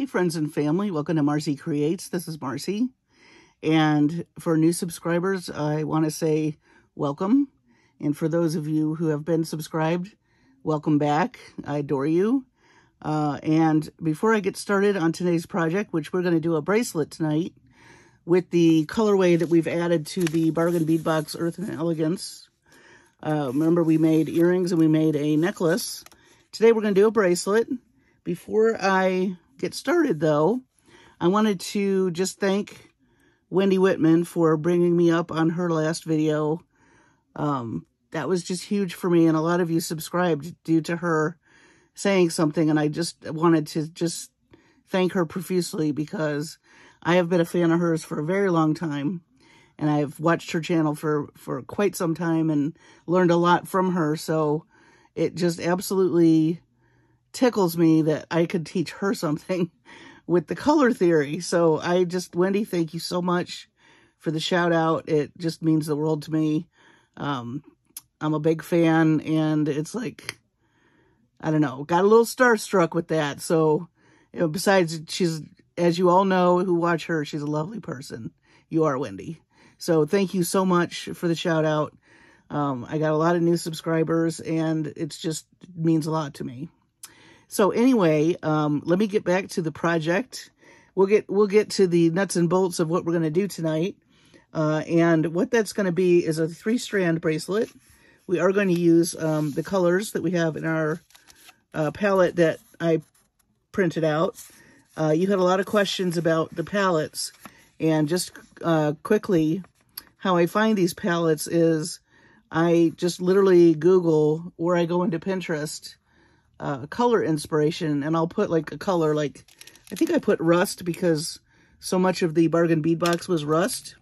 Hey friends and family, welcome to Marcie Creates. This is Marcie. And for new subscribers, I want to say welcome. And for those of you who have been subscribed, welcome back. I adore you. And before I get started on today's project, which we're going to do a bracelet tonight with the colorway that we've added to the Bargain Bead Box Earth and Elegance. Remember, we made earrings and we made a necklace. Today we're going to do a bracelet. Before I get started, though, I wanted to just thank Wendy Whitman for bringing me up on her last video. That was just huge for me, and a lot of you subscribed due to her saying something, and I just wanted to just thank her profusely because I have been a fan of hers for a very long time, and I've watched her channel for quite some time and learned a lot from her, so it just absolutely tickles me that I could teach her something with the color theory. So Wendy, thank you so much for the shout out. It just means the world to me. I'm a big fan, and it's like, I don't know, got a little starstruck with that. So, you know, besides, she's, as you all know who watch her, she's a lovely person. You are, Wendy. So thank you so much for the shout out. I got a lot of new subscribers, and it means a lot to me. So anyway, let me get back to the project. We'll get to the nuts and bolts of what we're going to do tonight. And what that's going to be is a 3-strand bracelet. We are going to use the colors that we have in our palette that I printed out. You had a lot of questions about the palettes. And just quickly, how I find these palettes is I just literally Google, or I go into Pinterest, color inspiration, and I'll put like a color, like I think I put rust because so much of the Bargain Bead Box was rust,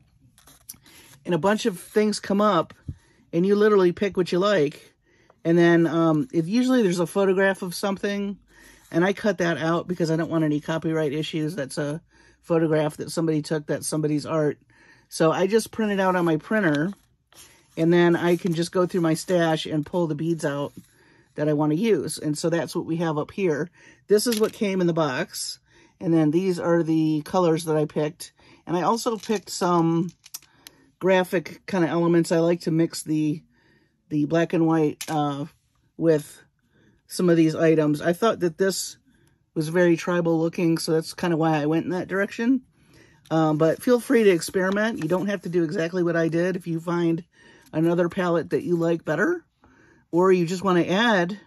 and a bunch of things come up, and you literally pick what you like, and then usually there's a photograph of something, and I cut that out because I don't want any copyright issues. That's a photograph that somebody took, that's somebody's art, so I just print it out on my printer, and then I can just go through my stash and pull the beads out that I want to use. And so that's what we have up here. This is what came in the box. And then these are the colors that I picked. And I also picked some graphic kind of elements. I like to mix the black and white with some of these items. I thought that this was very tribal looking, so that's kind of why I went in that direction. But feel free to experiment. You don't have to do exactly what I did. If you find another palette that you like better, or you just want to add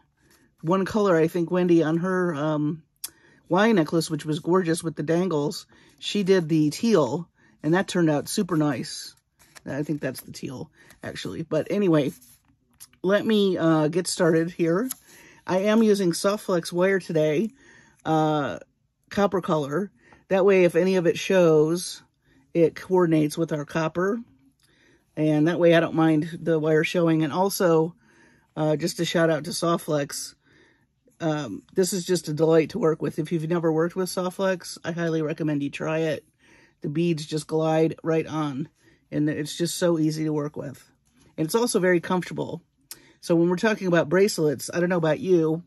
one color. I think Wendy on her Y necklace, which was gorgeous with the dangles, she did the teal, and that turned out super nice. I think that's the teal, actually. But anyway, let me get started here. I am using Softflex wire today, copper color. That way, if any of it shows, it coordinates with our copper. And that way I don't mind the wire showing. And also, just a shout out to Softflex. This is just a delight to work with. If you've never worked with Softflex, I highly recommend you try it. The beads just glide right on, and it's just so easy to work with. And it's also very comfortable. So when we're talking about bracelets, I don't know about you,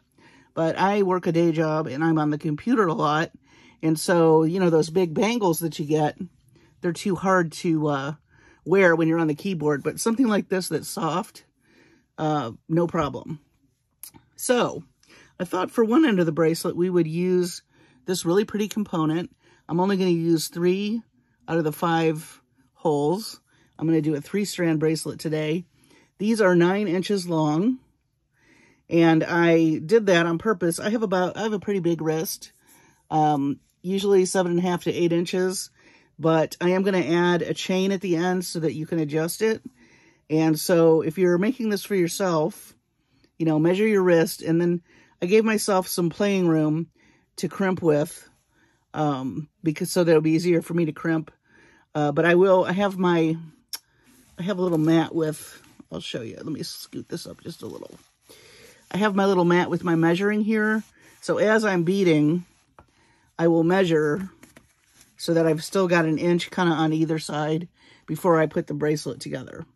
but I work a day job and I'm on the computer a lot. And so, you know, those big bangles that you get, they're too hard to wear when you're on the keyboard. But something like this that's soft, no problem. So I thought for one end of the bracelet, we would use this really pretty component. I'm only going to use 3 out of the 5 holes. I'm going to do a 3-strand bracelet today. These are 9 inches long, and I did that on purpose. I have a pretty big wrist, usually 7.5 to 8 inches, but I am going to add a chain at the end so that you can adjust it. And so if you're making this for yourself, you know, measure your wrist. And then I gave myself some playing room to crimp with, because so that it'll be easier for me to crimp. But I have a little mat with, I'll show you. Let me scoot this up just a little. I have my little mat with my measuring here. So as I'm beading, I will measure so that I've still got 1 inch kind of on either side before I put the bracelet together.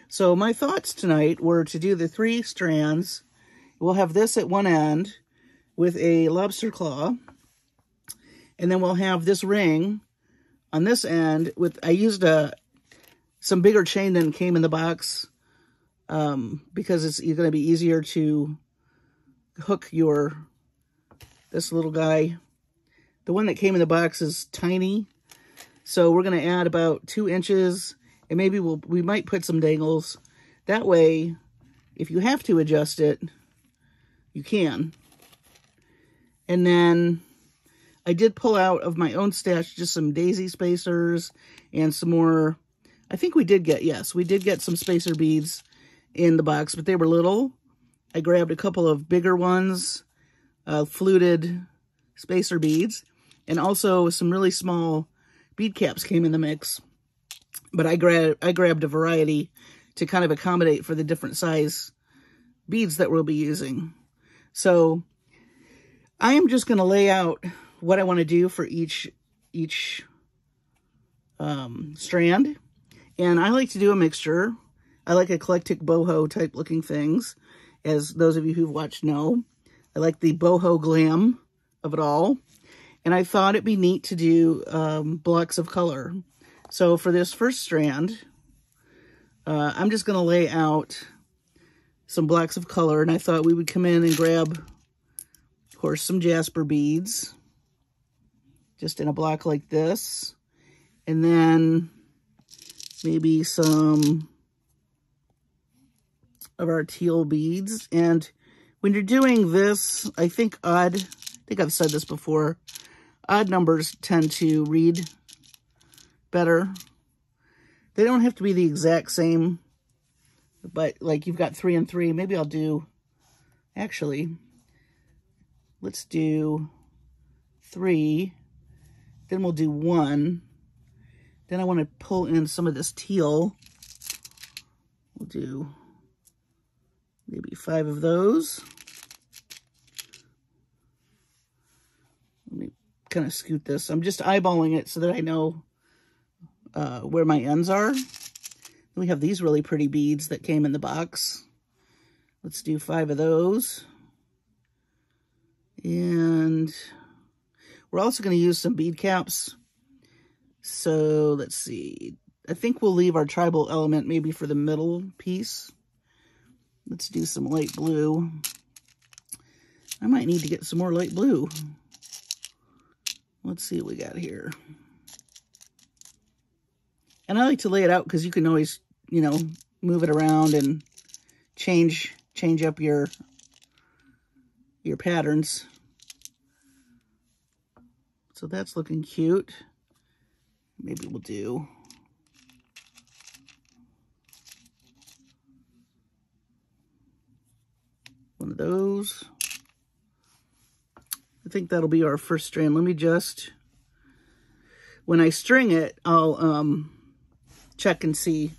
So my thoughts tonight were to do the 3 strands. We'll have this at one end with a lobster claw, And then we'll have this ring on this end with, I used some bigger chain than came in the box because it's going to be easier to hook this little guy. The one that came in the box is tiny, so we're going to add about 2 inches, and maybe we might put some dangles. That way, if you have to adjust it, you can. And then I did pull out of my own stash just some daisy spacers and some more. I think we did get some spacer beads in the box, but they were little. I grabbed a couple of bigger ones, fluted spacer beads, and also some really small bead caps came in the mix. But I grabbed a variety to kind of accommodate for the different size beads that we'll be using. So I am just going to lay out what I want to do for each strand. And I like to do a mixture. I like eclectic boho type looking things, as those of you who've watched know. I like the boho glam of it all. And I thought it'd be neat to do blocks of color. So for this first strand, I'm just going to lay out some blocks of color. And I thought we would come in and grab, of course, some jasper beads, just in a block like this. And then maybe some of our teal beads. And when you're doing this, I think I've said this before, odd numbers tend to read better. They don't have to be the exact same, but like you've got 3 and 3. Maybe I'll do, actually, let's do 3. Then we'll do 1. Then I want to pull in some of this teal. We'll do maybe 5 of those. Let me kind of scoot this. I'm just eyeballing it so that I know where my ends are. We have these really pretty beads that came in the box. Let's do 5 of those. And we're also going to use some bead caps. So let's see. I think we'll leave our tribal element maybe for the middle piece. Let's do some light blue. I might need to get some more light blue. Let's see what we got here. And I like to lay it out because you can always, you know, move it around and change up your patterns. So that's looking cute. Maybe we'll do one of those. I think that'll be our first strand. Let me just, when I string it, I'll check and see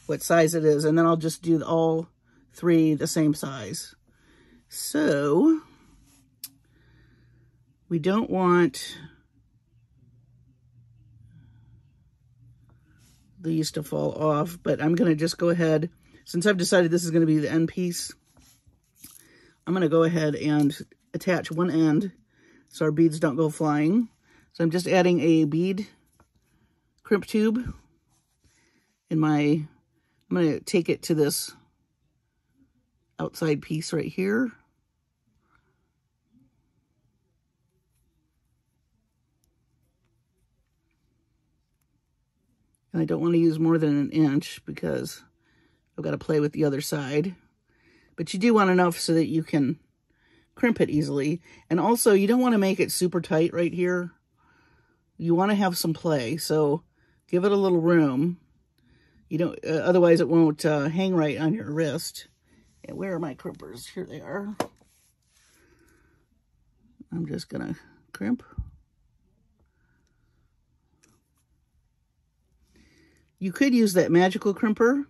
what size it is, and then I'll just do all 3 the same size. So we don't want these to fall off, but I'm going to just go ahead, since I've decided this is going to be the end piece, I'm going to go ahead and attach one end so our beads don't go flying. So I'm just adding a bead crimp tube in I'm going to take it to this outside piece right here. And I don't want to use more than 1 inch because I've got to play with the other side. But you do want enough so that you can crimp it easily. And also, you don't want to make it super tight right here. You want to have some play, so give it a little room. You don't, otherwise it won't hang right on your wrist. And where are my crimpers? Here they are. I'm just gonna crimp. You could use that magical crimper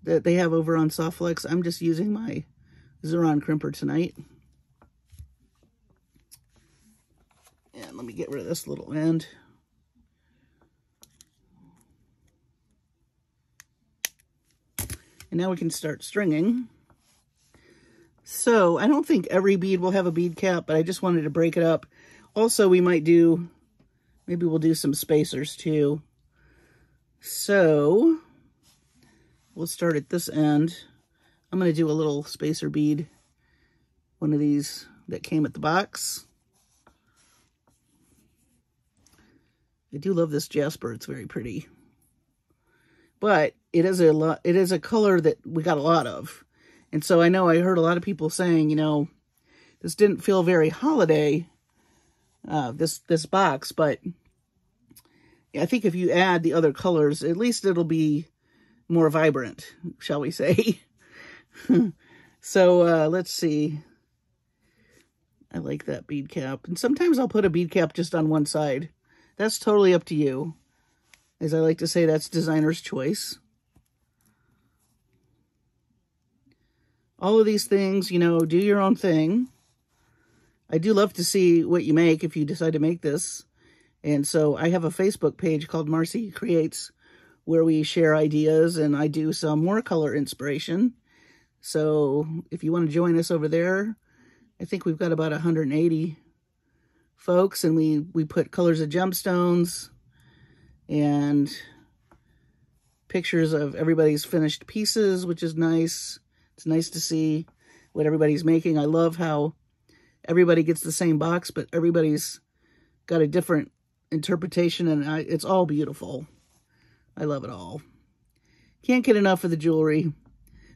that they have over on Softflex. I'm just using my Xuron crimper tonight. And let me get rid of this little end. And now we can start stringing. So I don't think every bead will have a bead cap, but I just wanted to break it up. Also, we might do, maybe we'll do some spacers too. So we'll start at this end. I'm going to do a little spacer bead, one of these that came at the box. I do love this jasper. It's very pretty. But it is a color that we got a lot of. And so I know I heard a lot of people saying, you know, this didn't feel very holiday, this box, but I think if you add the other colors, at least it'll be more vibrant, shall we say. So let's see. I like that bead cap. And sometimes I'll put a bead cap just on one side. That's totally up to you. As I like to say, that's designer's choice. All of these things, you know, do your own thing. I do love to see what you make if you decide to make this. And so I have a Facebook page called Marcie Creates where we share ideas and I do some watercolor inspiration. So if you want to join us over there, I think we've got about 180 folks, and we put colors of gemstones and pictures of everybody's finished pieces, which is nice. It's nice to see what everybody's making. I love how everybody gets the same box, but everybody's got a different interpretation, and it's all beautiful. I love it all. Can't get enough of the jewelry.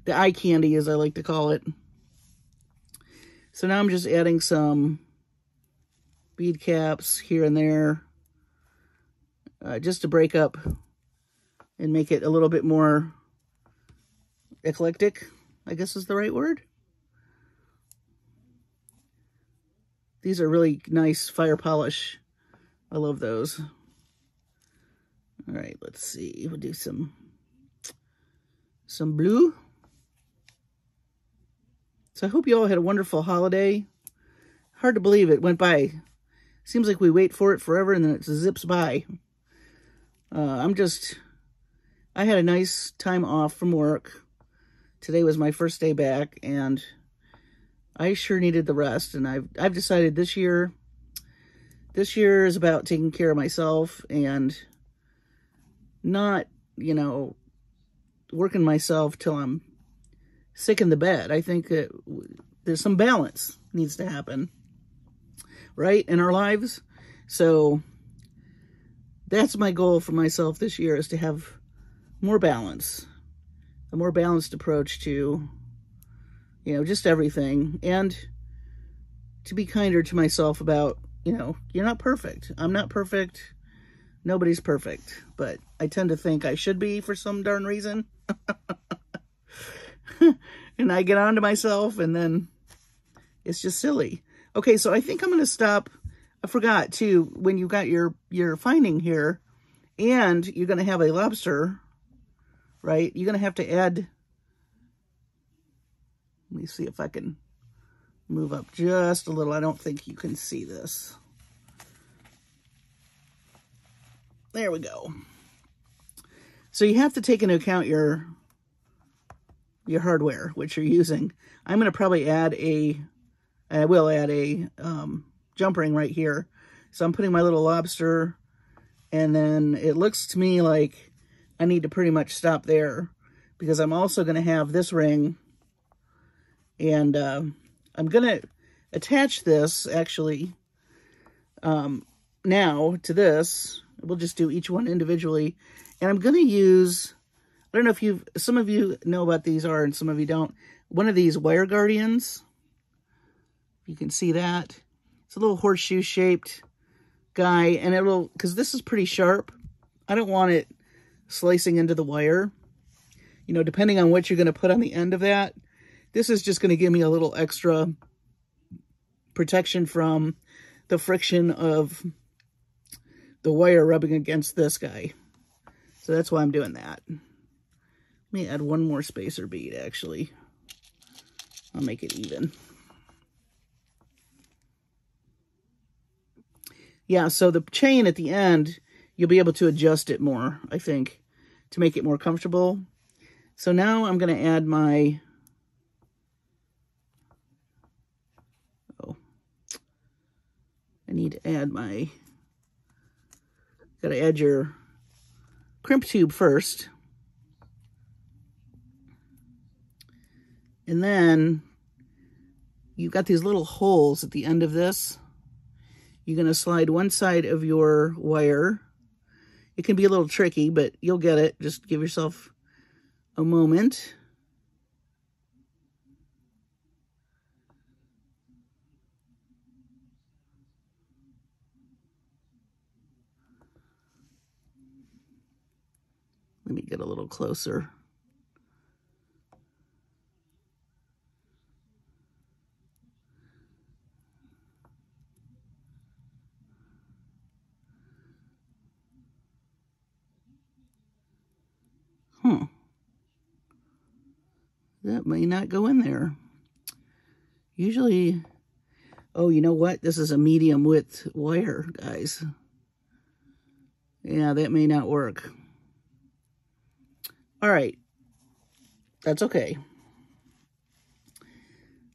The eye candy, as I like to call it. So now I'm just adding some bead caps here and there, just to break up and make it a little bit more eclectic, I guess is the right word. These are really nice fire polish. I love those. All right, let's see. We'll do some blue. So I hope you all had a wonderful holiday. Hard to believe it went by. Seems like we wait for it forever and then it zips by. I had a nice time off from work. Today was my first day back and I sure needed the rest. And I've decided this year is about taking care of myself and not, you know, working myself till I'm sick in the bed. I think that there's some balance needs to happen, right, in our lives. So that's my goal for myself this year, is to have more balance, a more balanced approach to, you know, just everything, and to be kinder to myself about, you know, you're not perfect. I'm not perfect. Nobody's perfect, but I tend to think I should be for some darn reason. And I get on to myself and then it's just silly. Okay, so I think I'm going to stop. I forgot too, when you got your finding here and you're going to have a lobster, right? You're going to have to add, let me see if I can move up just a little. I don't think you can see this. There we go. So you have to take into account your hardware, which you're using. I'm going to probably I will add a jump ring right here. So I'm putting my little lobster, and then it looks to me like I need to pretty much stop there, because I'm also going to have this ring, and I'm going to attach this actually now to this. We'll just do each one individually, and I'm going to use, I don't know if some of you know what these are and some of you don't, one of these wire guardians. You can see that. It's a little horseshoe shaped guy, and it'll, because this is pretty sharp, I don't want it slicing into the wire. You know, depending on what you're going to put on the end of that, this is just going to give me a little extra protection from the friction of the wire rubbing against this guy. So that's why I'm doing that. Let me add one more spacer bead, actually. I'll make it even. Yeah, so the chain at the end, you'll be able to adjust it more, I think, to make it more comfortable. So now I'm going to add my, I need to add my, gotta add your crimp tube first. And then you've got these little holes at the end of this. You're gonna slide one side of your wire. It can be a little tricky, but you'll get it. Just give yourself a moment. Let me get a little closer. That may not go in there. Usually, oh, you know what? This is a medium width wire, guys. Yeah, that may not work. All right. That's okay.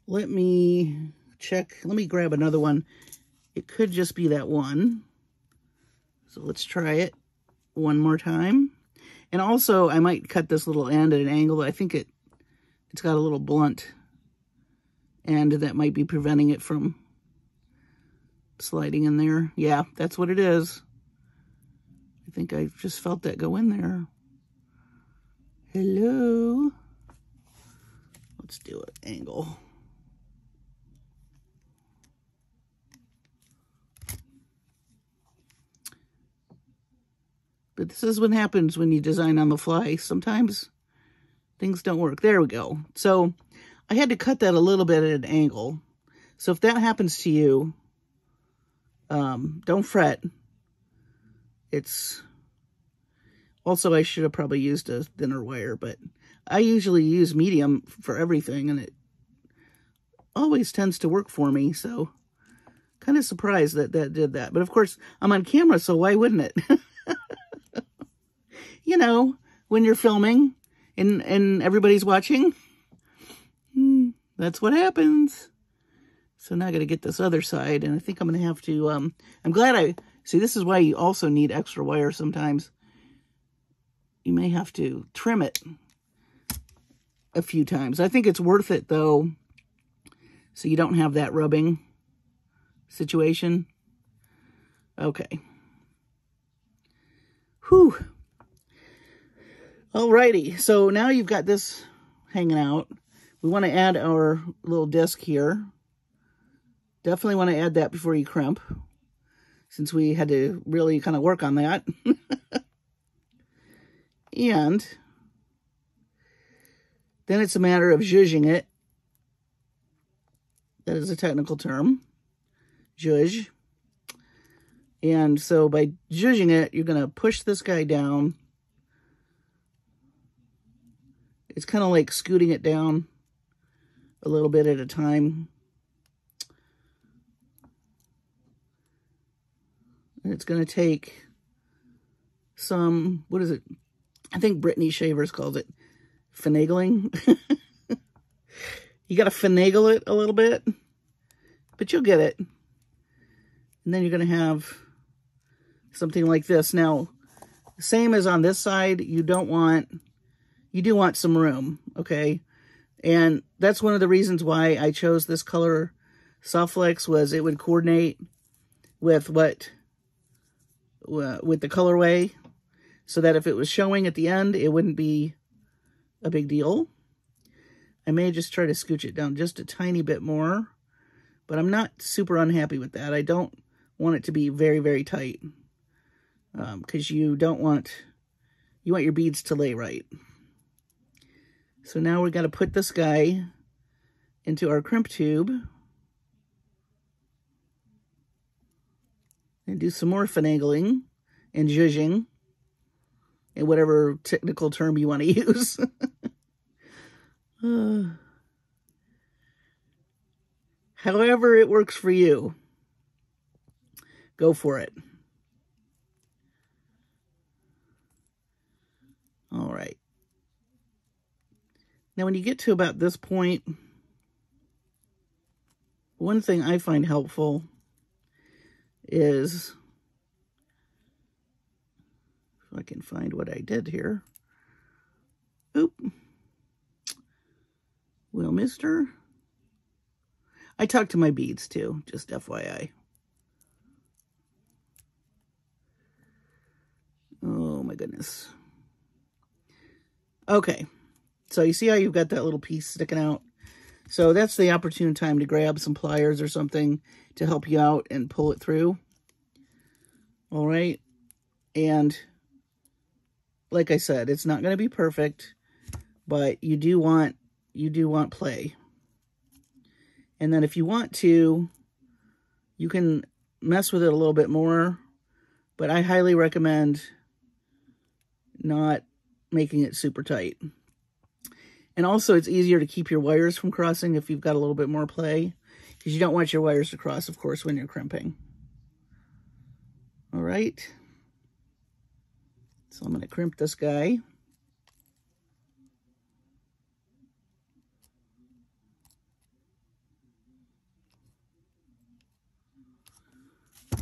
Let me check. Let me grab another one. It could just be that one. So let's try it one more time. And also, I might cut this little end at an angle. I think it's got a little blunt end that might be preventing it from sliding in there. Yeah, that's what it is. I think I just felt that go in there. Hello. Let's do it, angle. But this is what happens when you design on the fly. Sometimes things don't work. There we go. So I had to cut that a little bit at an angle. So if that happens to you, don't fret. It's also, I should have probably used a thinner wire, but I usually use medium for everything, and it always tends to work for me. So kind of surprised that that did that. But of course, I'm on camera, so why wouldn't it? You know, when you're filming and everybody's watching, that's what happens. So now I got to get this other side, and I think I'm going to have to, I'm glad see, this is why you also need extra wire sometimes. You may have to trim it a few times. I think it's worth it, though, so you don't have that rubbing situation. Okay. Whew. Alrighty, so now you've got this hanging out. We want to add our little disc here. Definitely want to add that before you crimp, since we had to really kind of work on that. And then it's a matter of zhuzhing it. That is a technical term. Zhuzh. And so by zhuzhing it, you're going to push this guy down. It's kind of like scooting it down a little bit at a time. And it's going to take some, what is it? I think Brittany Shavers calls it finagling. You got to finagle it a little bit, but you'll get it. And then you're going to have something like this. Now, same as on this side, you do want some room, okay? And that's one of the reasons why I chose this color Softflex, was it would coordinate with with the colorway, so that if it was showing at the end, it wouldn't be a big deal. I may just try to scooch it down just a tiny bit more, but I'm not super unhappy with that. I don't want it to be very, very tight, because you want your beads to lay right. So now we're going to put this guy into our crimp tube and do some more finagling and zhuzhing, and whatever technical term you want to use. However it works for you, go for it. All right. Now, when you get to about this point, one thing I find helpful is, if I can find what I did here. Oop. Well, mister, I talk to my beads too, just FYI. Oh my goodness. Okay, so you see how you've got that little piece sticking out? So that's the opportune time to grab some pliers or something to help you out and pull it through. All right, and like I said, it's not going to be perfect, but you do want play. And then if you want to, you can mess with it a little bit more, but I highly recommend not making it super tight. And also, it's easier to keep your wires from crossing if you've got a little bit more play, because you don't want your wires to cross, of course, when you're crimping. All right. So I'm going to crimp this guy.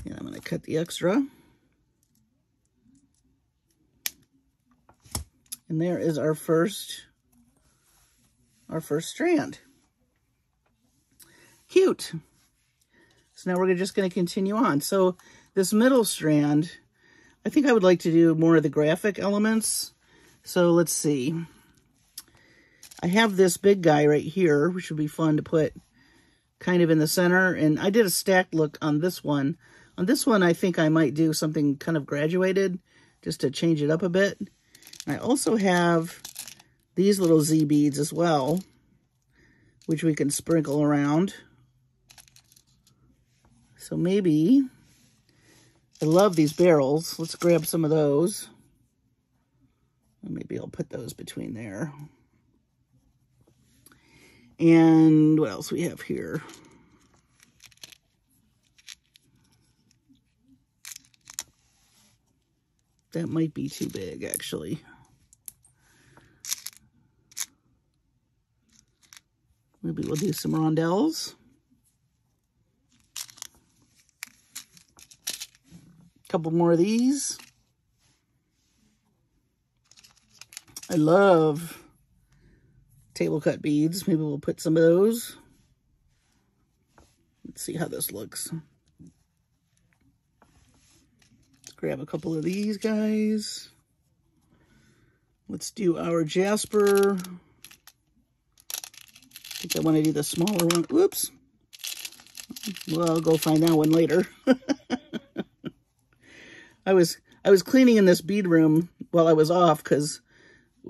And I'm going to cut the extra. And there is our first strand. Cute. So now we're just going to continue on. So this middle strand, I think I would like to do more of the graphic elements. So let's see. I have this big guy right here, which would be fun to put kind of in the center. And I did a stacked look on this one. On this one, I think I might do something kind of graduated just to change it up a bit. I also have these little Z beads as well, which we can sprinkle around. So maybe, I love these barrels. Let's grab some of those. Maybe I'll put those between there. And what else we have here? That might be too big, actually. Maybe we'll do some rondelles. A couple more of these. I love table cut beads. Maybe we'll put some of those. Let's see how this looks. Let's grab a couple of these guys. Let's do our Jasper. I think I want to do the smaller one. Whoops. Well, I'll go find that one later. I was cleaning in this bead room while I was off because,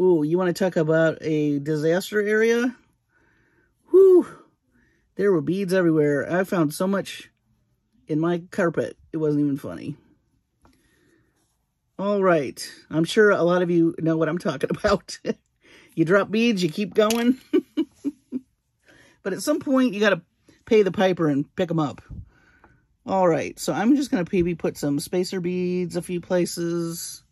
ooh, you want to talk about a disaster area? Whew. There were beads everywhere. I found so much in my carpet. It wasn't even funny. All right. I'm sure a lot of you know what I'm talking about. You drop beads, you keep going. But at some point, you got to pay the piper and pick them up. All right, so I'm just going to maybe put some spacer beads a few places.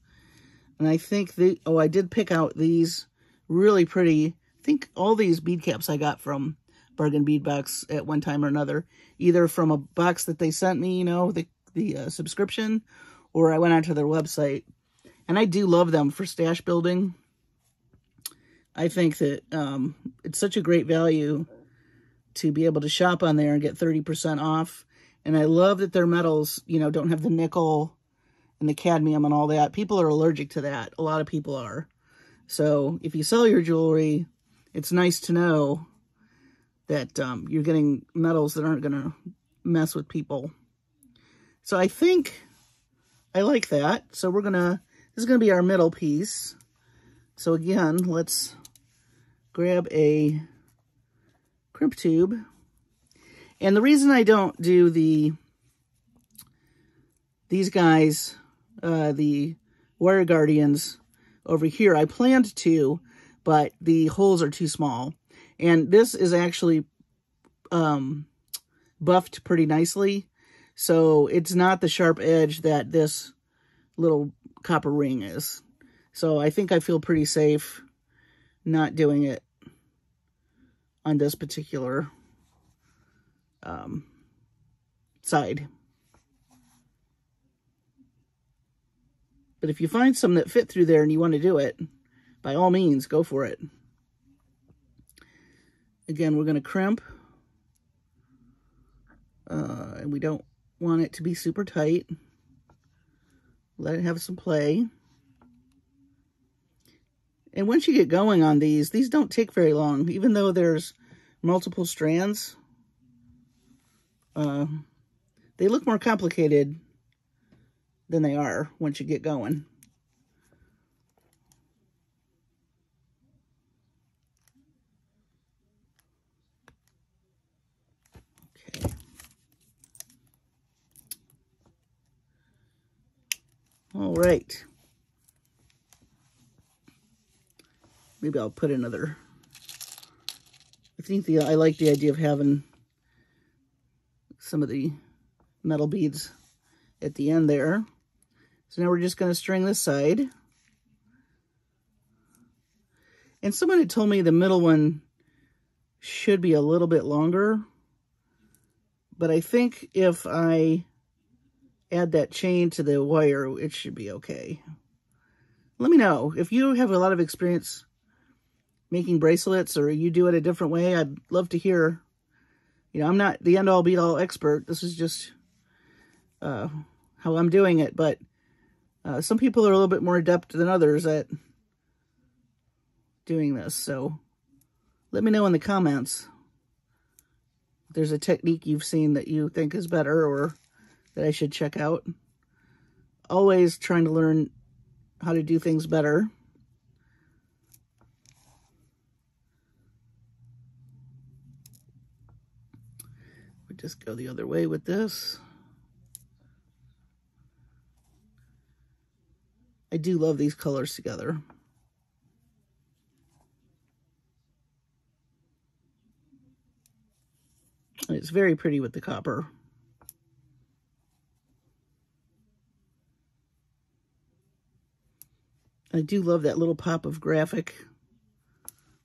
And I think I did pick out these really pretty. I think all these bead caps I got from Bargain Bead Box at one time or another. Either from a box that they sent me, you know, the subscription, or I went onto their website. And I do love them for stash building. I think that it's such a great value to be able to shop on there and get 30% off. And I love that their metals, you know, don't have the nickel and the cadmium and all that. People are allergic to that. A lot of people are. So if you sell your jewelry, it's nice to know that you're getting metals that aren't going to mess with people. So I think I like that. So this is going to be our middle piece. So again, let's grab a crimp tube. And the reason I don't do these guys, the Wire Guardians over here, I planned to, but the holes are too small. And this is actually buffed pretty nicely. So it's not the sharp edge that this little copper ring is. So I think I feel pretty safe not doing it on this particular side. But if you find some that fit through there and you want to do it, by all means, go for it. Again, we're going to crimp. And we don't want it to be super tight. Let it have some play. And once you get going on these don't take very long. Even though there's multiple strands, they look more complicated than they are once you get going. Okay. All right. Maybe I'll put another. I like the idea of having some of the metal beads at the end there. So now we're just going to string this side. And someone had told me the middle one should be a little bit longer. But I think if I add that chain to the wire, it should be okay. Let me know if you have a lot of experience making bracelets or you do it a different way. I'd love to hear. You know, I'm not the end-all be-all expert. This is just how I'm doing it. But some people are a little bit more adept than others at doing this. So let me know in the comments if there's a technique you've seen that you think is better or that I should check out. Always trying to learn how to do things better. We just go the other way with this. I do love these colors together. And it's very pretty with the copper. I do love that little pop of graphic.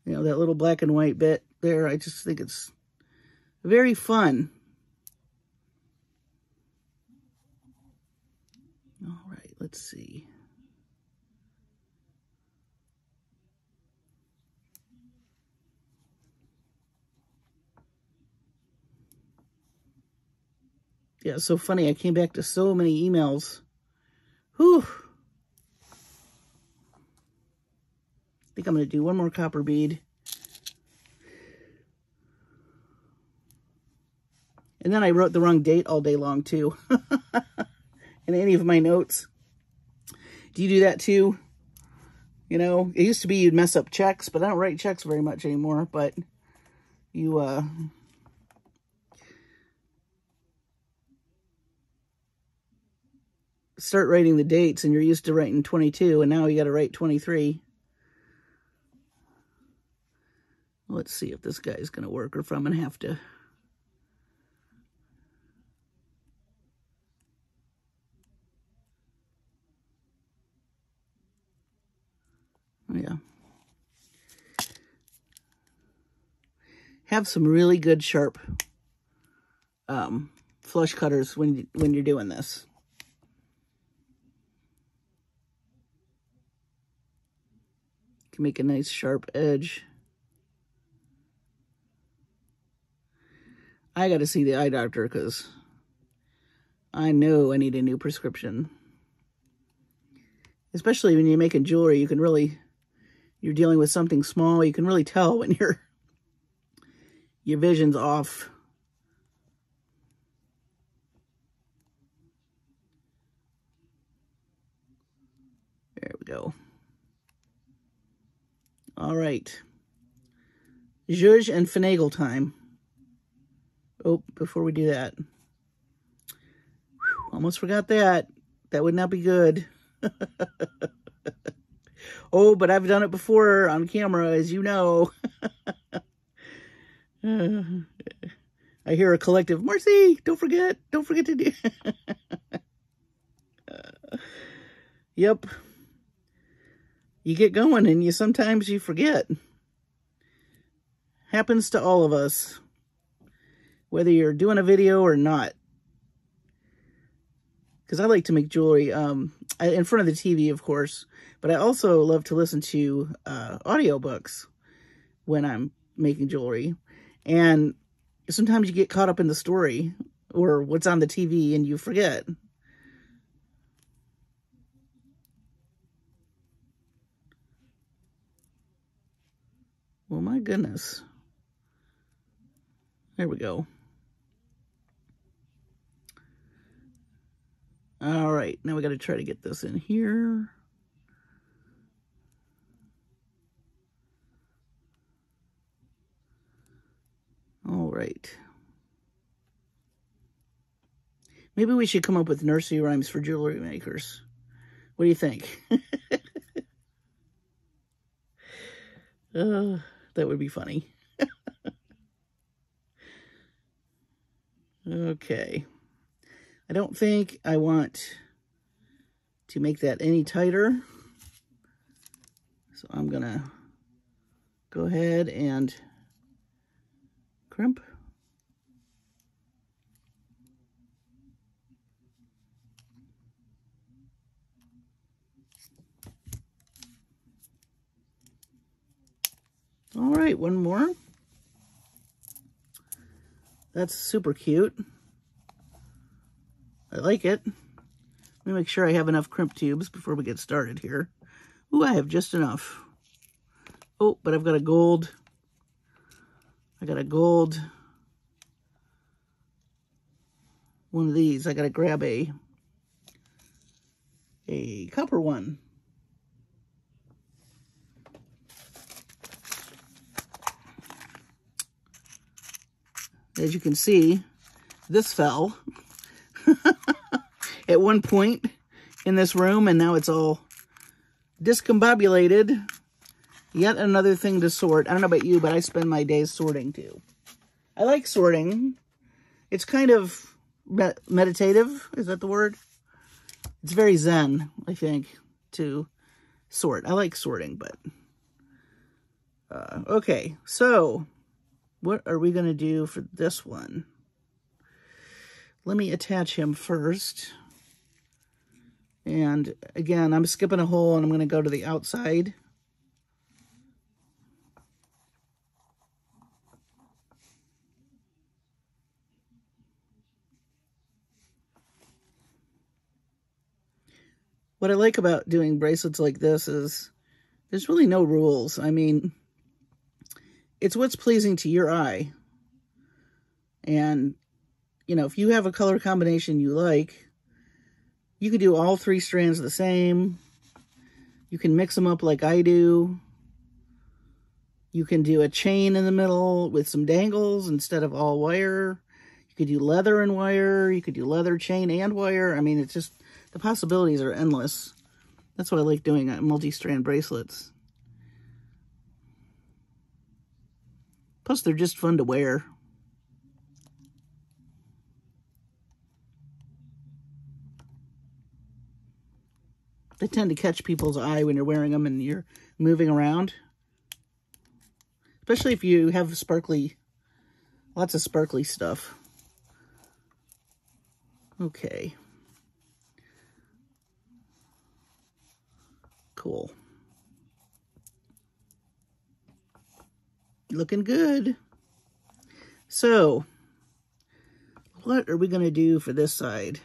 You know, that little black and white bit there. I just think it's very fun. All right, let's see. Yeah, it's so funny. I came back to so many emails. Whew. I think I'm going to do one more copper bead. And then I wrote the wrong date all day long, too. In any of my notes. Do you do that, too? You know, it used to be you'd mess up checks, but I don't write checks very much anymore. But you, start writing the dates and you're used to writing 22 and now you got to write 23. Let's see if this guy's going to work or if I'm going to have to. Yeah. Have some really good sharp flush cutters when you're doing this. Can make a nice sharp edge. I got to see the eye doctor because I know I need a new prescription. Especially when you're making jewelry, you can really, you're dealing with something small, you can really tell when your vision's off. There we go. All right. Zhuzh and finagle time. Oh, before we do that. Whew, almost forgot that. That would not be good. Oh, but I've done it before on camera, as you know. I hear a collective, Marcie, don't forget to do. Yep. You get going and sometimes you forget. Happens to all of us. Whether you're doing a video or not. because I like to make jewelry in front of the TV, of course, but I also love to listen to audiobooks when I'm making jewelry. And sometimes you get caught up in the story or what's on the TV and you forget. Well, my goodness. There we go. All right, now we got to try to get this in here. All right. Maybe we should come up with nursery rhymes for jewelry makers. What do you think? That would be funny. Okay. I don't think I want to make that any tighter. So I'm gonna go ahead and crimp. All right, one more. That's super cute. I like it. Let me make sure I have enough crimp tubes before we get started here. Ooh, I have just enough. Oh, but I've got a gold. I got a gold. One of these. I got to grab a copper one. As you can see, this fell at one point in this room, and now it's all discombobulated. Yet another thing to sort. I don't know about you, but I spend my days sorting too. I like sorting. It's kind of meditative. Is that the word? It's very zen, I think, to sort. I like sorting, but... okay, so... what are we going to do for this one? Let me attach him first. And again, I'm skipping a hole and I'm going to go to the outside. What I like about doing bracelets like this is there's really no rules. I mean, it's what's pleasing to your eye. And, you know, if you have a color combination you like, you could do all 3 strands the same. You can mix them up like I do. You can do a chain in the middle with some dangles instead of all wire. You could do leather and wire. You could do leather, chain, and wire. I mean, it's just, the possibilities are endless. That's what I like doing at multi-strand bracelets. Plus, they're just fun to wear. They tend to catch people's eye when you're wearing them and you're moving around. Especially if you have sparkly, lots of sparkly stuff. Okay. Cool. Looking good. So, what are we going to do for this side?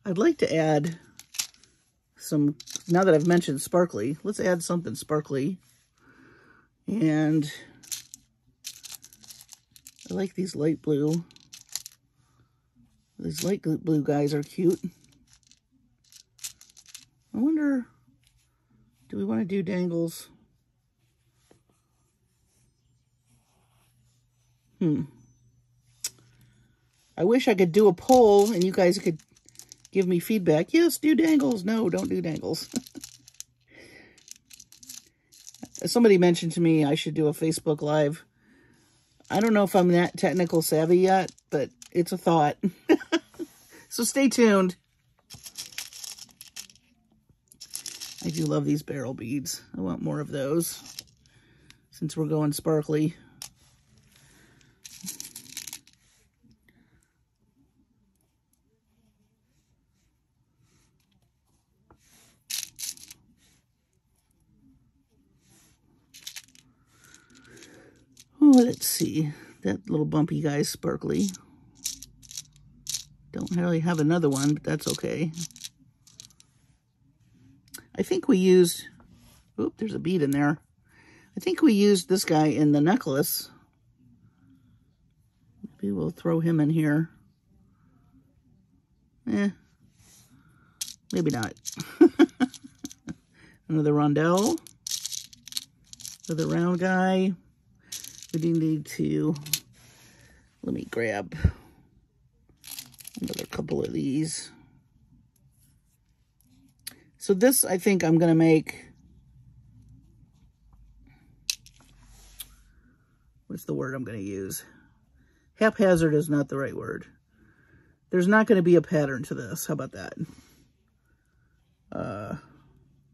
I'd like to add some, now that I've mentioned sparkly, let's add something sparkly. And I like these light blue. These light blue guys are cute. I wonder, do we want to do dangles? I wish I could do a poll and you guys could give me feedback. Yes, do dangles. No, don't do dangles. Somebody mentioned to me I should do a Facebook Live. I don't know if I'm that technical savvy yet, but it's a thought. So stay tuned. I do love these barrel beads. I want more of those since we're going sparkly. Oh, let's see. That little bumpy guy's sparkly. Don't really have another one, but that's okay. I think we used, oop, there's a bead in there. I think we used this guy in the necklace. Maybe we'll throw him in here. Maybe not. Another rondelle. Another round guy. We do need to, let me grab another couple of these. So this, I think I'm going to make, what's the word I'm going to use? Haphazard is not the right word. There's not going to be a pattern to this. How about that?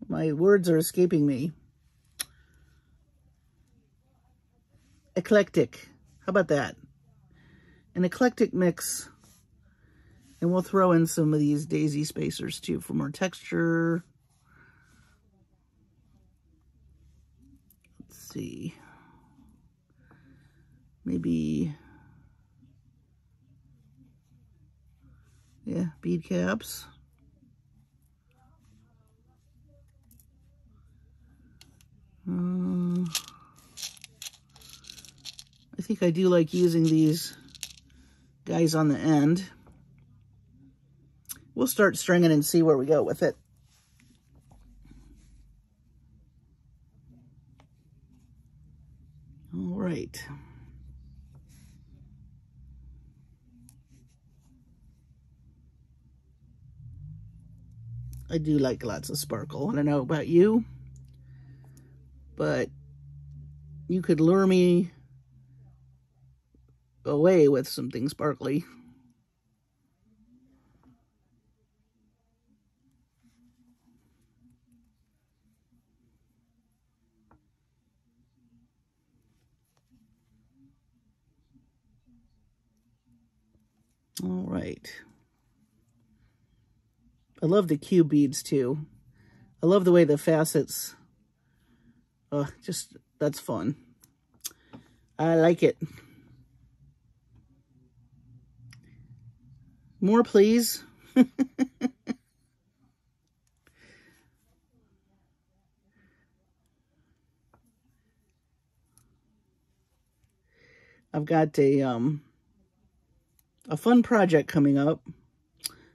My words are escaping me. Eclectic. How about that? An eclectic mix. And we'll throw in some of these daisy spacers too for more texture. Let's see. Maybe, yeah, bead caps. I think I do like using these guys on the end. We'll start stringing and see where we go with it. All right. I do like lots of sparkle. I don't know about you, but you could lure me away with something sparkly. All right. I love the cube beads too. I love the way the facets, just, that's fun. I like it. More, please. I've got a fun project coming up.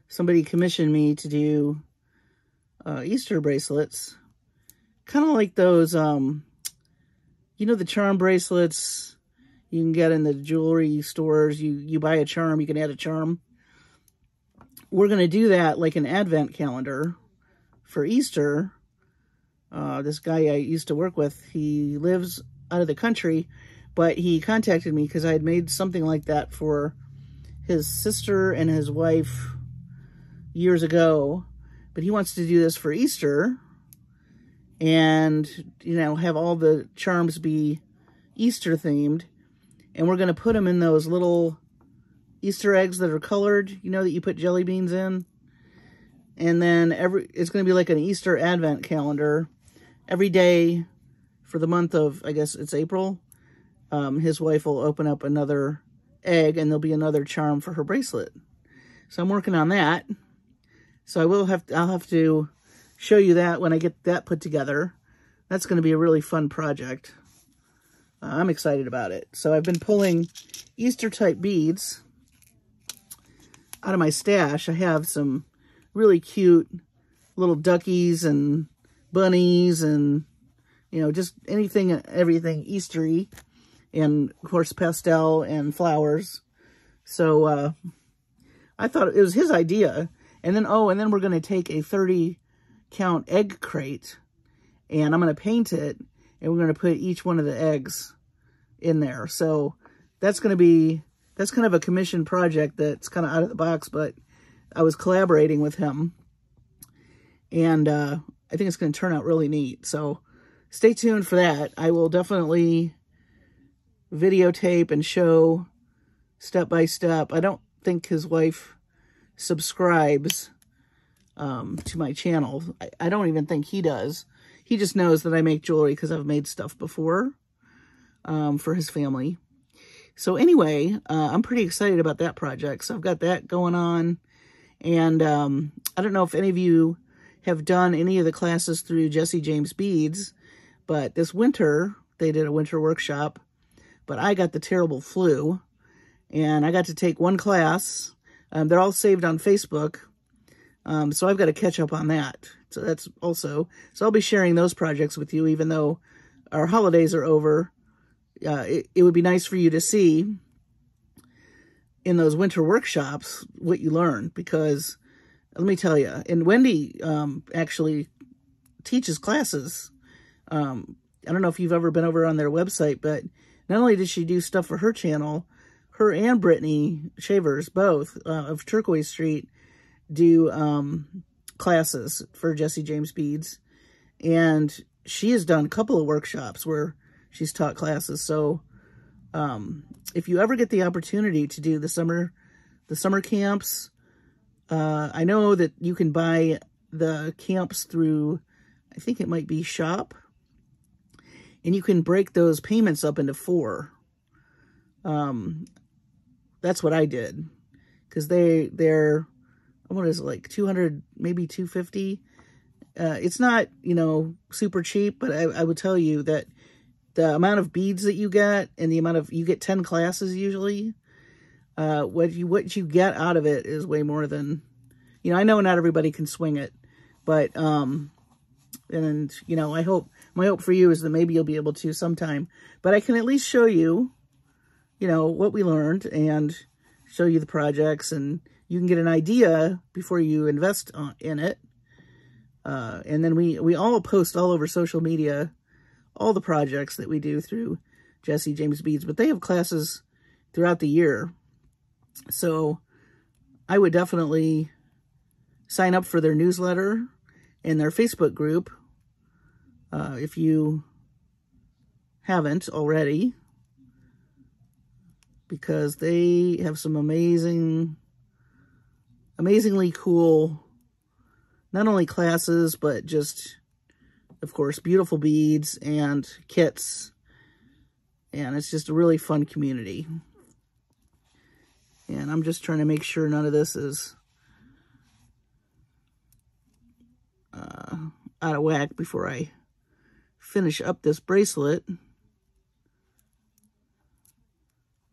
Somebody commissioned me to do Easter bracelets. Kind of like those, you know, the charm bracelets you can get in the jewelry stores. You buy a charm, you can add a charm. We're going to do that like an advent calendar for Easter. This guy I used to work with, he lives out of the country, but he contacted me because I had made something like that for his sister and his wife years ago. But he wants to do this for Easter and, you know, have all the charms be Easter themed. And we're going to put them in those little Easter eggs that are colored, you know, that you put jelly beans in. And then it's going to be like an Easter advent calendar. Every day for the month of, I guess it's April, his wife will open up another egg and there'll be another charm for her bracelet. So I'm working on that. So I'll have to show you that when I get that put together. That's going to be a really fun project. I'm excited about it. So I've been pulling Easter type beads out of my stash. I have some really cute little duckies and bunnies and, you know, just anything and everything Eastery, and of course pastel and flowers. So I thought it was his idea. And then, and then we're going to take a 30 count egg crate and I'm going to paint it and we're going to put each one of the eggs in there. So that's kind of a commission project that's kind of out of the box, but I was collaborating with him and I think it's going to turn out really neat. So stay tuned for that. I will definitely videotape and show step by step. I don't think his wife subscribes to my channel. I don't even think he does. He just knows that I make jewelry because I've made stuff before. for his family. So anyway, I'm pretty excited about that project. So I've got that going on. And I don't know if any of you have done any of the classes through Jesse James Beads, but this winter, they did a winter workshop, but I got the terrible flu, and I got to take one class. They're all saved on Facebook, so I've got to catch up on that. So that's also, so I'll be sharing those projects with you, even though our holidays are over. It would be nice for you to see in those winter workshops what you learn, because let me tell you, and Wendy actually teaches classes. I don't know if you've ever been over on their website, but not only did she do stuff for her channel, her and Brittany Shavers, both of Turquoise Street, do classes for Jesse James Beads. And she has done a couple of workshops where she's taught classes. So if you ever get the opportunity to do the summer camps, I know that you can buy the camps through, I think it might be Shop, and you can break those payments up into 4. That's what I did, because they're, what is it, like 200, maybe 250. It's not, you know, super cheap, but I would tell you that the amount of beads that you get, and the amount of, you get 10 classes usually, what you get out of it is way more than, you know, I know not everybody can swing it, but, and, you know, my hope for you is that maybe you'll be able to sometime, but I can at least show you, you know, what we learned and show you the projects, and you can get an idea before you invest in it. And then we all post all over social media all the projects that we do through Jesse James Beads, but they have classes throughout the year. So I would definitely sign up for their newsletter and their Facebook group if you haven't already, because they have some amazingly cool, not only classes, but just, of course, beautiful beads and kits. And it's just a really fun community. And I'm just trying to make sure none of this is out of whack before I finish up this bracelet.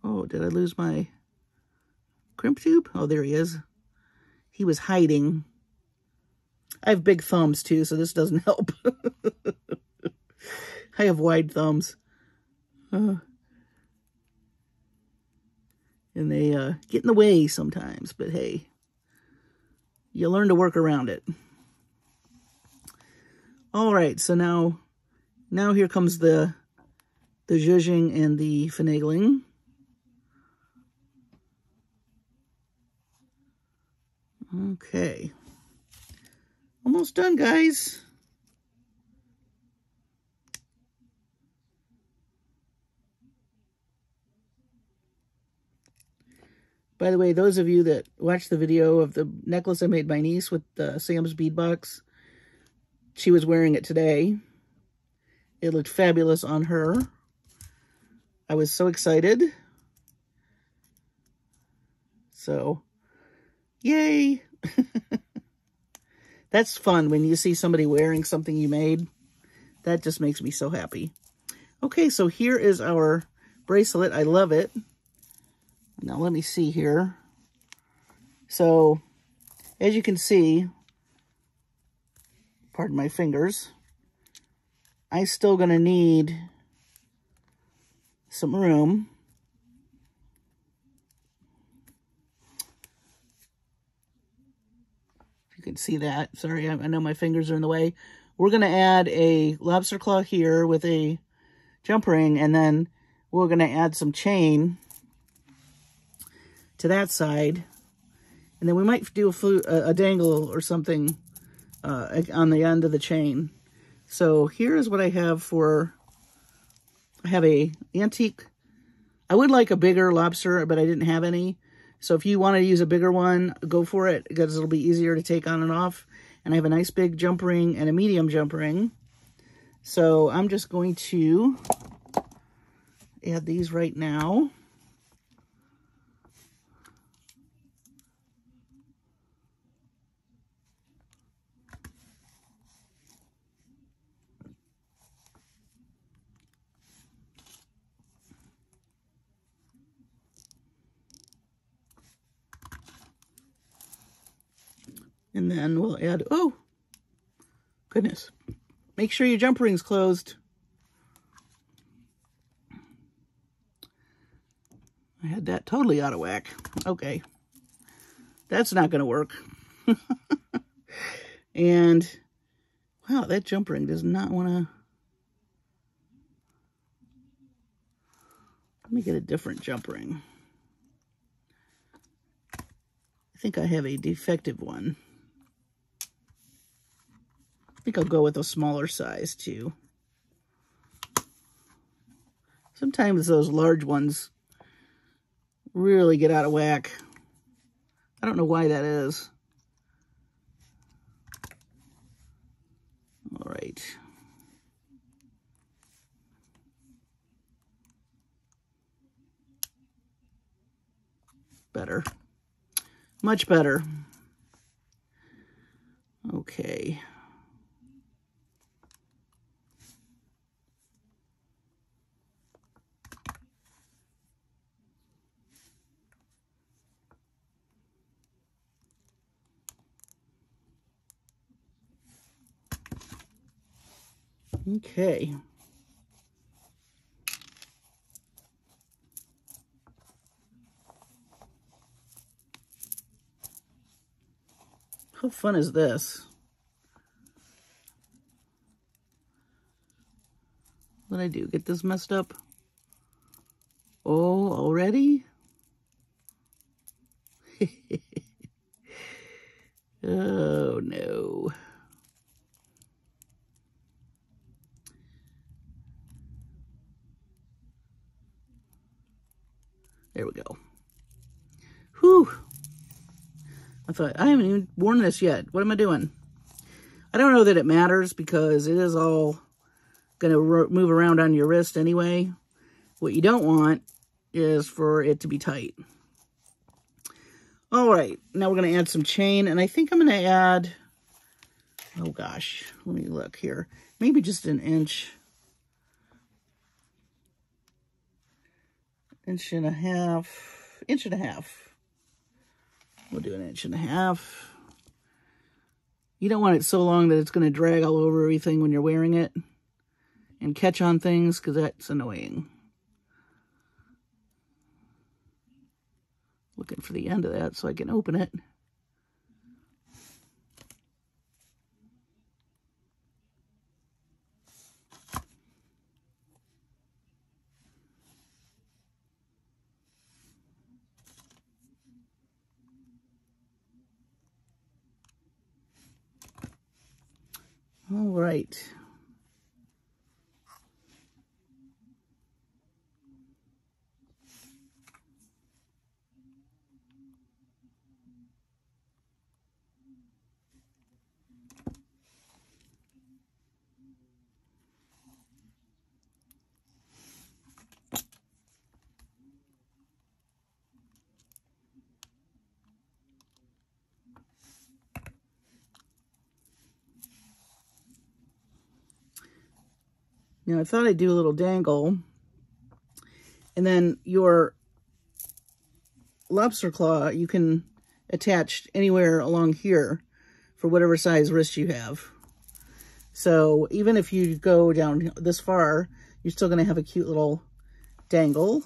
Oh, did I lose my crimp tube? Oh, there he is. He was hiding. I have big thumbs too, so this doesn't help. I have wide thumbs. And they get in the way sometimes, but hey, you learn to work around it. All right, so now here comes the zhuzhing and the finagling. Okay. Almost done, guys. By the way, those of you that watched the video of the necklace I made my niece with the Sam's bead box, she was wearing it today. It looked fabulous on her. I was so excited. So, yay! That's fun when you see somebody wearing something you made. That just makes me so happy. Okay, so here is our bracelet. I love it. Now let me see here. So, as you can see, pardon my fingers, I'm still going to need some room. You can see that. Sorry, I know my fingers are in the way. We're going to add a lobster claw here with a jump ring, and then we're going to add some chain to that side. And then we might do a dangle or something on the end of the chain. So here is what I have for, I have a antique, I would like a bigger lobster, but I didn't have any. So if you want to use a bigger one, go for it, because it'll be easier to take on and off. And I have a nice big jump ring and a medium jump ring. So I'm just going to add these right now. And then we'll add, oh, goodness. Make sure your jump ring's closed. I had that totally out of whack. Okay. That's not going to work. And, wow, that jump ring does not want to... Let me get a different jump ring. I think I have a defective one. I think I'll go with a smaller size too. Sometimes those large ones really get out of whack. I don't know why that is. All right. Better. Much better. Okay. Okay. How fun is this? What did I do? Get this messed up? Oh, already? Oh, no. There we go. Whew. I thought, I haven't even worn this yet. What am I doing? I don't know that it matters because it is all going to move around on your wrist anyway. What you don't want is for it to be tight. All right, now we're going to add some chain, and I think I'm going to add, oh gosh, let me look here. Maybe just an inch. Inch and a half. We'll do an inch and a half. You don't want it so long that it's going to drag all over everything when you're wearing it and catch on things, because that's annoying. Looking for the end of that so I can open it. All right. Now, I thought I'd do a little dangle, and then your lobster claw, you can attach anywhere along here for whatever size wrist you have. So even if you go down this far, you're still going to have a cute little dangle.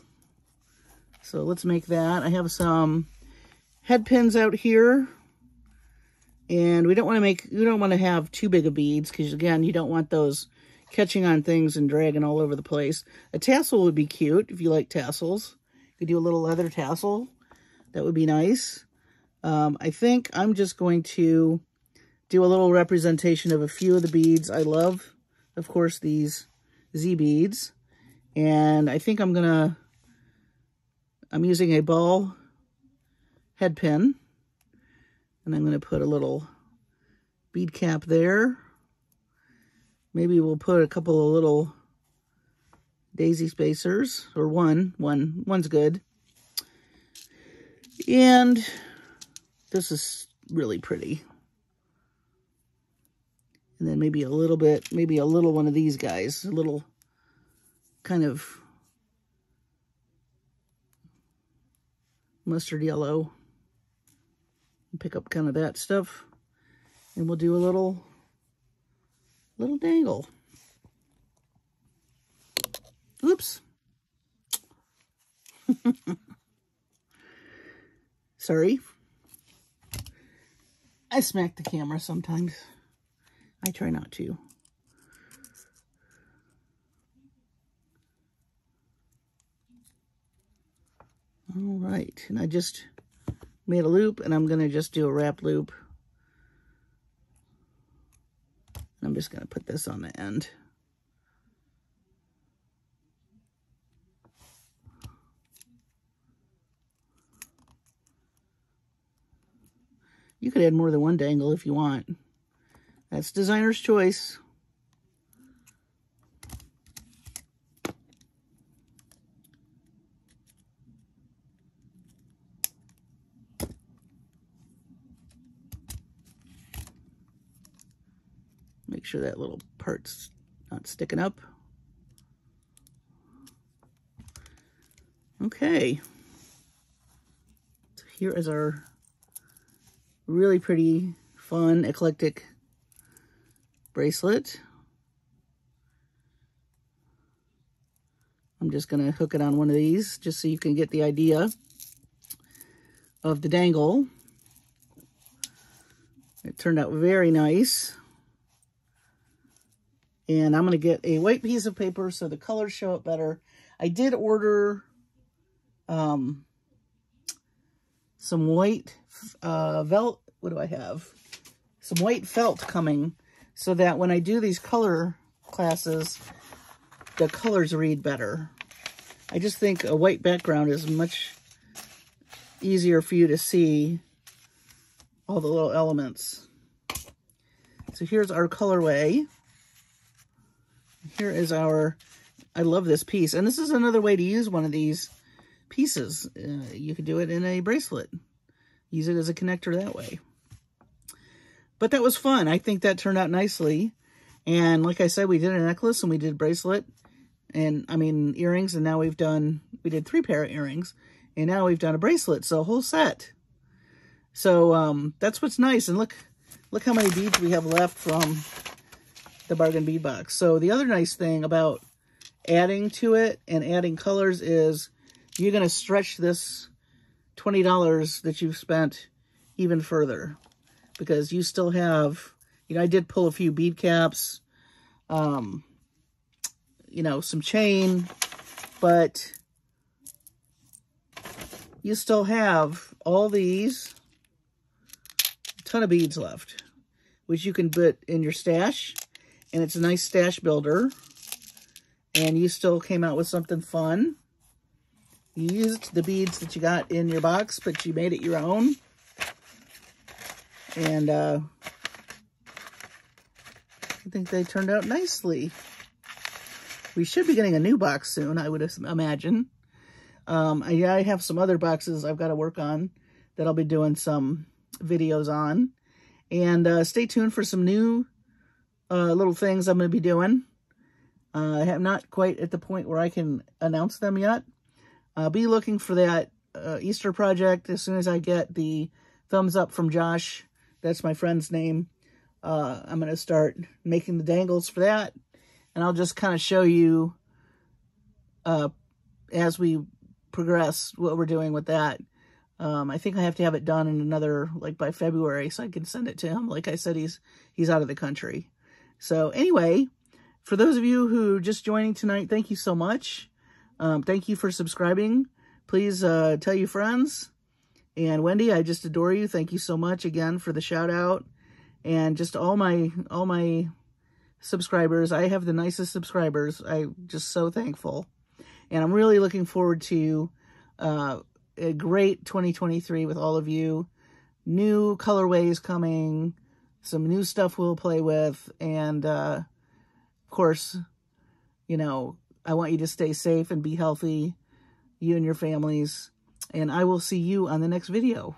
So let's make that. I have some head pins out here, and we don't want to have too big of beads, because again, you don't want those catching on things and dragging all over the place. A tassel would be cute if you like tassels. You could do a little leather tassel. That would be nice. I think I'm just going to do a little representation of a few of the beads. I love, of course, these Z beads. And I think I'm using a ball head pin. And I'm going to put a little bead cap there. Maybe we'll put a couple of little daisy spacers, or one's good. And this is really pretty. And then maybe a little one of these guys, a little kind of mustard yellow. Pick up kind of that stuff. And we'll do a little dangle. Oops. Sorry. I smack the camera sometimes. I try not to. All right, and I just made a loop, and I'm gonna just do a wrap loop. I'm just gonna put this on the end. You could add more than one dangle if you want. That's designer's choice. Make sure that little part's not sticking up. Okay. So here is our really pretty, fun, eclectic bracelet. I'm just going to hook it on one of these just so you can get the idea of the dangle. It turned out very nice. And I'm going to get a white piece of paper so the colors show up better. I did order some white felt. What do I have? Some white felt coming so that when I do these color classes, the colors read better. I just think a white background is much easier for you to see all the little elements. So here's our colorway. Here is our, I love this piece. And this is another way to use one of these pieces. You could do it in a bracelet. Use it as a connector that way. But that was fun. I think that turned out nicely. And like I said, we did a necklace and we did bracelet. And I mean earrings. And now we did 3 pair of earrings. And now we've done a bracelet. So a whole set. So that's what's nice. And look how many beads we have left from the bargain bead box. So the other nice thing about adding to it and adding colors is you're going to stretch this $20 that you've spent even further, because you still have, you know, I did pull a few bead caps, you know, some chain, but you still have all these, a ton of beads left, which you can put in your stash. And it's a nice stash builder. And you still came out with something fun. You used the beads that you got in your box, but you made it your own. And I think they turned out nicely. We should be getting a new box soon, I would imagine. I have some other boxes I've got to work on that I'll be doing some videos on. And stay tuned for some new little things I'm going to be doing. I am not quite at the point where I can announce them yet. I'll be looking for that Easter project as soon as I get the thumbs up from Josh. That's my friend's name. I'm going to start making the dangles for that. And I'll just kind of show you as we progress what we're doing with that. I think I have to have it done in another, like by February, so I can send it to him. Like I said, he's out of the country. So anyway, for those of you who are just joining tonight, thank you so much. Thank you for subscribing. Please tell your friends. And Wendy, I just adore you. Thank you so much again for the shout out. And just all my subscribers. I have the nicest subscribers. I'm just so thankful. And I'm really looking forward to a great 2023 with all of you. New colorways coming, some new stuff we'll play with, and of course, you know, I want you to stay safe and be healthy, you and your families. And I will see you on the next video.